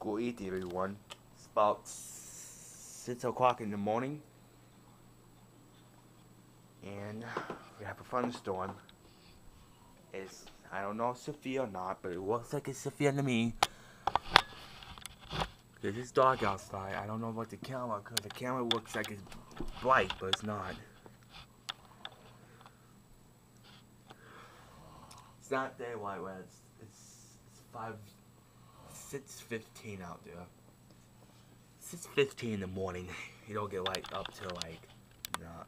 Good evening, everyone. It's about 6 o'clock in the morning, and we have a thunderstorm. I don't know if it's severe or not, but it looks like it's severe to me. Because it's dark outside. I don't know about the camera, because the camera looks like it's bright, but it's not. It's not daylight, but it's 6:15 out there. 6:15 in the morning. You don't get light up till like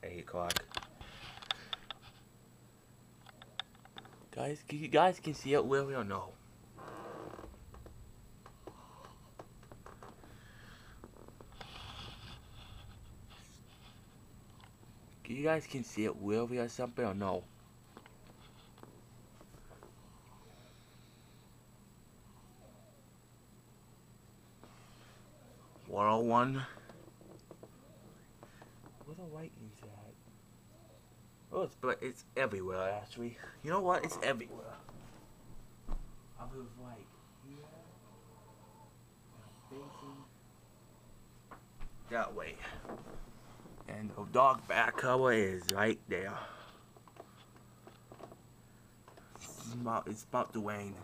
8 o'clock. Guys, you guys can see it really or no? You guys can see it really or something or no? One. Where the lightning's at? Oh, it's everywhere actually. You know what? It's everywhere. I was like here, facing that way, and the dog back cover is right there. It's about to rain.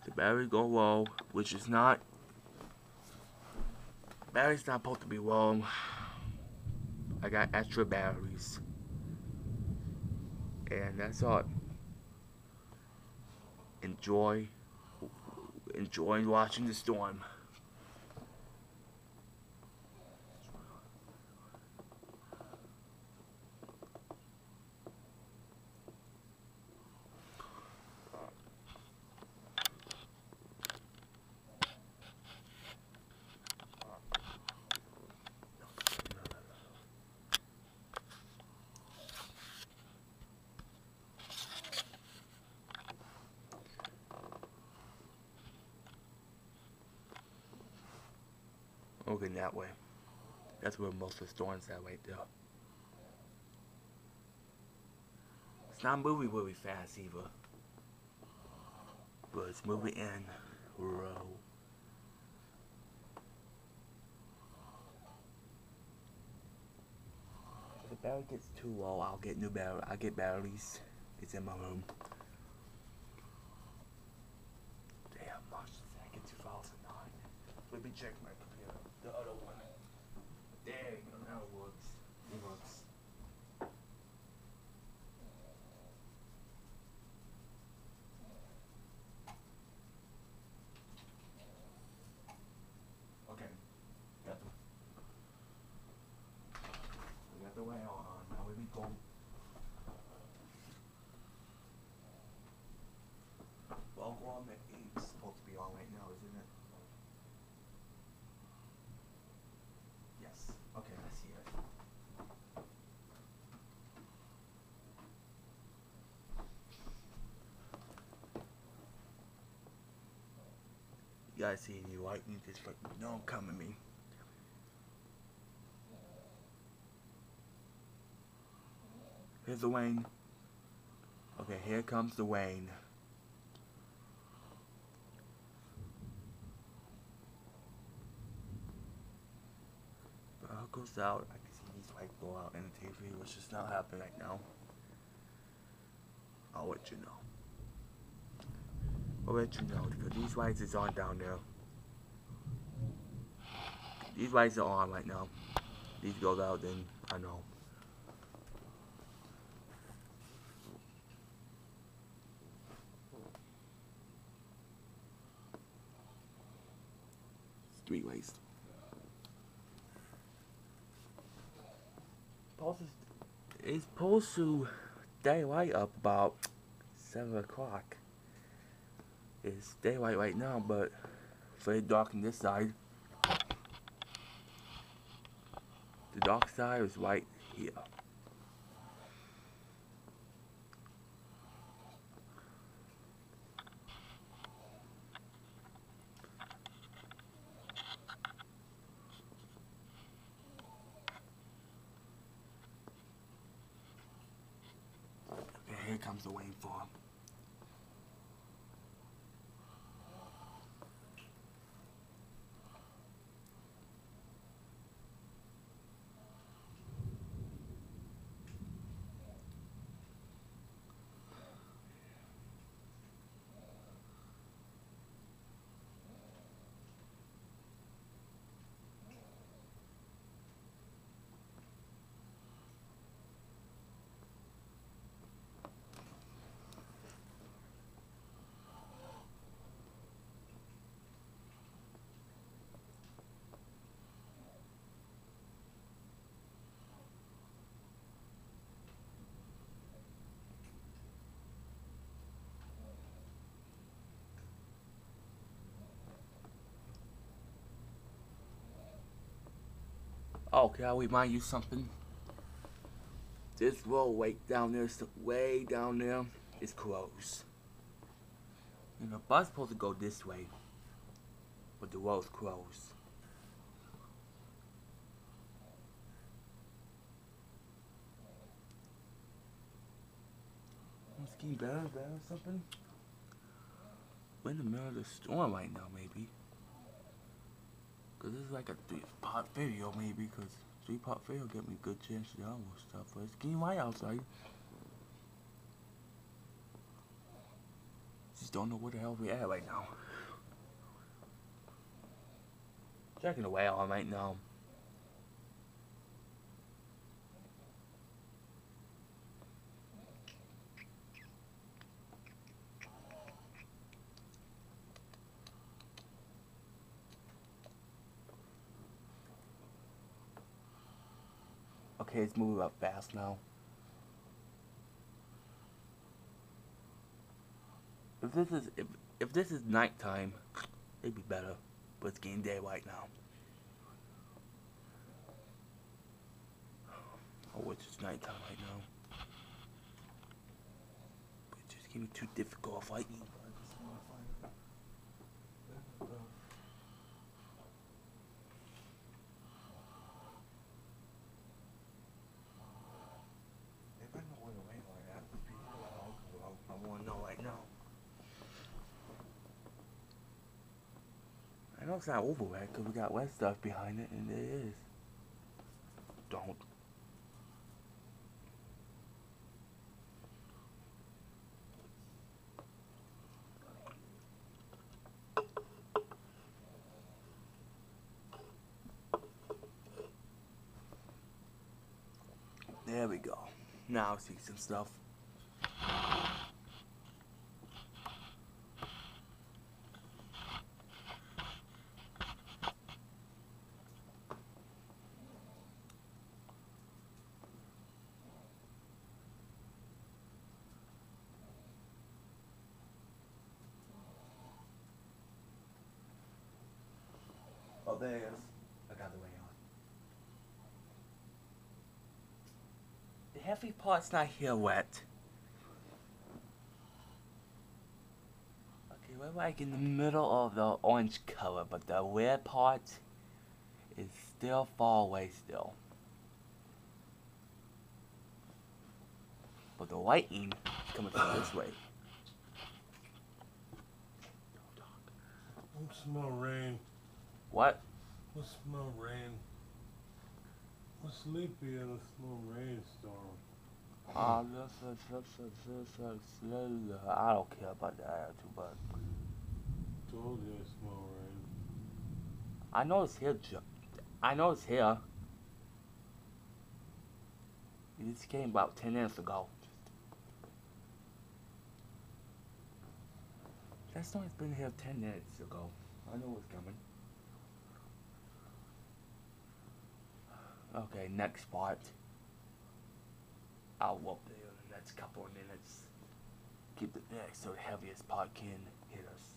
The battery go low, which is not. Battery's not supposed to be low. I got extra batteries, and that's all. Enjoy watching the storm. Looking that way. That's where most of the storms are right there. It's not moving really fast either, but it's moving in row. If the battery gets too low, I'll get new battery. I'll get batteries. It's in my room. Damn, March 2nd, 2009. Let me check my computer. The other one. There you go. Now it works. It works. Okay. We got the way on. Now we go. Well, it's supposed to be on right now, isn't it? Yes. Okay, I see it. You guys see any lightning? Just like, don't come at me. Here's the rain. Okay, here comes the rain. It goes out. I can see these lights go out in the TV, which is not happening right now. I'll let you know. I'll let you know because these lights is on down there. These lights are on right now. These goes out, then I know. Streetways. It's supposed to daylight up about 7 o'clock. It's daylight right now, but it's very dark on this side. The dark side is right here. comes the rainfall. Okay, I'll remind you something. This road way down there, is closed. And the bus supposed to go this way, but the road's closed. It's getting better and better or something. We're in the middle of the storm right now, maybe. Cause this is like a 3-part video, maybe. Cause 3-part video get me a good chance to download stuff. But it's getting right outside. Just don't know where the hell we at right now. Checking the way on right now. Okay, it's moving up fast now. If this is nighttime, it'd be better. But it's getting daylight now. Oh, it's just nighttime right now. But it's just getting too difficult fighting. If I know where the rainwater at, I want to know right now. I know it's not over yet because we got wet stuff behind it, and it is. Don't. There we go. Now I see some stuff. Oh, there it is. I got the way on. The heavy part's not here wet. Okay, we're like in the middle of the orange color, but the red part is still far away still. But the lightning is coming from this way. I smell rain. What? I smell rain. I'm sleepy and I smell rainstorm. I don't care about that attitude, but Told you I smell rain. I know it's here. I know it's here. It just came about 10 minutes ago. That storm's been here 10 minutes ago. I know it's coming. Okay, next part. I'll update in the next couple of minutes. Keep it next so the heaviest part can hit us.